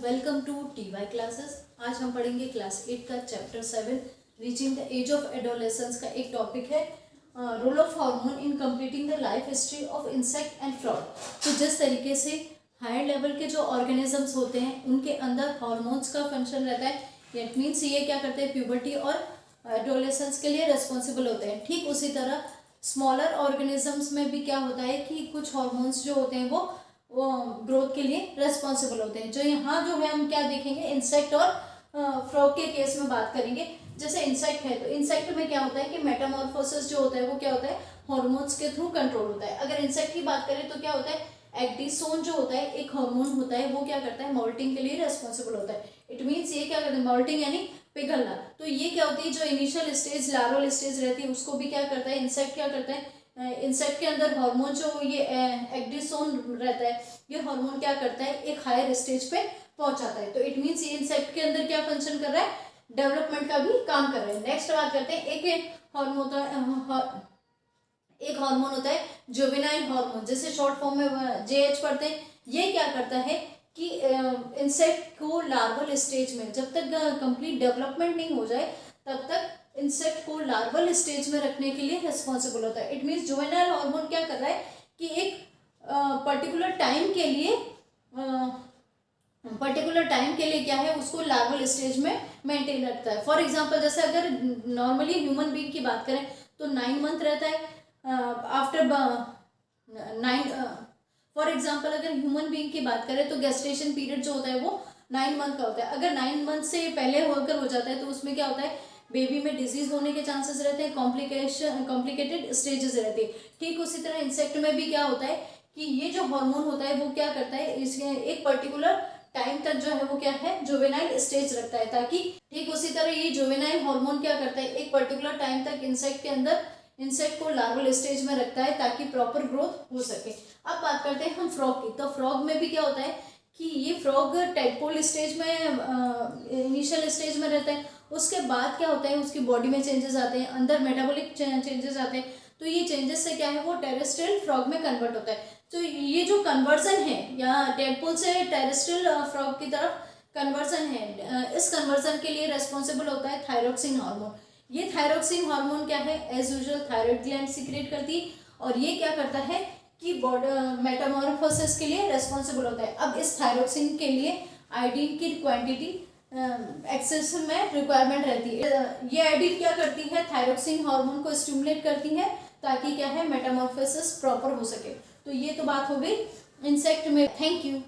Welcome to TY classes. आज हम पढ़ेंगे क्लास 8 का chapter 7 reaching the age of adolescence का एक टॉपिक है role of hormone in completing the life history of insect and frog. तो जिस तरीके से हायर लेवल के जो ऑर्गेनिजम्स होते हैं उनके अंदर हार्मोन्स का फंक्शन रहता है, दैट मीन्स ये क्या करते हैं, प्यूबर्टी और एडोलेसेंस के लिए रिस्पॉन्सिबल होते हैं। ठीक उसी तरह स्मॉलर ऑर्गेनिजम्स में भी क्या होता है कि कुछ हार्मोन्स जो होते हैं वो ग्रोथ के लिए रेस्पॉन्सिबल होते हैं। जो यहाँ जो है हम क्या देखेंगे, इंसेक्ट और फ्रॉग के केस में बात करेंगे। जैसे इंसेक्ट है तो इंसेक्ट में क्या होता है कि मेटामॉर्फोसिस जो होता है वो क्या होता है, हार्मोन्स के थ्रू कंट्रोल होता है। अगर इंसेक्ट की बात करें तो क्या होता है, एक्टिसोन जो होता है एक हार्मोन होता है, वो क्या करता है, मोल्टिंग के लिए रेस्पॉन्सिबल होता है। इट मीन्स ये क्या करता है, मोल्टिंग यानी पिघलना। तो ये क्या होती है, जो इनिशियल स्टेज लार्वल स्टेज रहती है उसको भी क्या करता है, इंसेक्ट क्या करता है, इंसेक्ट के अंदर हार्मोन जो ये एक्टिसोन रहता है, ये हार्मोन क्या करता है, एक हायर स्टेज पे पहुंचाता है। तो इट मीन्स ये इंसेक्ट के अंदर क्या फंक्शन कर रहा है, डेवलपमेंट का भी काम कर रहा है। नेक्स्ट बात करते हैं, एक हार्मोन होता है जुवेनाइल हार्मोन, जैसे शॉर्ट फॉर्म में JH पढ़ते हैं। ये क्या करता है कि इंसेक्ट को लार्वल स्टेज में जब तक कंप्लीट डेवलपमेंट नहीं हो जाए तब तक इंसेक्ट को लार्वल स्टेज में रखने के लिए रिस्पॉन्सिबल होता है। इट मीन्स जुवेनाइल हार्मोन क्या कर रहा है कि एक पर्टिकुलर टाइम के लिए क्या है, उसको लार्वल स्टेज में मेंटेन रखता है। फॉर एग्जांपल जैसे अगर नॉर्मली ह्यूमन बीइंग की बात करें तो 9 मंथ रहता है। आफ्टर 9 फॉर एग्जांपल अगर ह्यूमन बीइंग की बात करें तो गेस्टेशन पीरियड जो होता है वो 9 मंथ का होता है। अगर 9 मंथ से पहले होकर हो जाता है तो उसमें क्या होता है, बेबी में डिजीज होने के चांसेस रहते हैं, कॉम्प्लिकेटेड स्टेजेस रहती है। ठीक उसी तरह इंसेक्ट में भी क्या होता है कि ये जो हार्मोन होता है वो क्या करता है, इसके एक पर्टिकुलर टाइम तक जो है वो क्या है, जुवेनाइल स्टेज रखता है, ताकि ठीक उसी तरह ये जुवेनाइल हार्मोन क्या करता है, एक पर्टिकुलर टाइम तक इंसेक्ट के अंदर इंसेक्ट को लार्वल स्टेज में रखता है ताकि प्रॉपर ग्रोथ हो सके। अब बात करते हैं हम फ्रॉग की। तो फ्रॉग में भी क्या होता है कि ये फ्रॉग टेडपोल स्टेज में इनिशियल स्टेज में रहता है। उसके बाद क्या होता है, उसकी बॉडी में चेंजेस आते हैं, अंदर मेटाबॉलिक चेंजेस आते हैं। तो ये चेंजेस से क्या है, वो टेरेस्ट्रियल फ्रॉग में कन्वर्ट होता है। तो ये जो कन्वर्जन है या टेडपोल से टेरेस्ट्रियल फ्रॉग की तरफ कन्वर्जन है, इस कन्वर्जन के लिए रेस्पॉन्सिबल होता है थायरोक्सिन हार्मोन। ये थायरोक्सिन हार्मोन क्या है, as usual thyroid gland secrete करती है और ये क्या करता है कि बॉडी मेटामॉर्फोसिस के लिए रेस्पॉन्सिबल होता है। अब इस थायरोक्सिन के लिए आयोडीन की क्वांटिटी एक्सेस में रिक्वायरमेंट रहती है। ये आयोडीन क्या करती है, थायरोक्सिन हार्मोन को स्टिमुलेट करती है ताकि क्या है, मेटामॉर्फोसिस प्रॉपर हो सके। तो ये तो बात हो गई इंसेक्ट में। Thank you.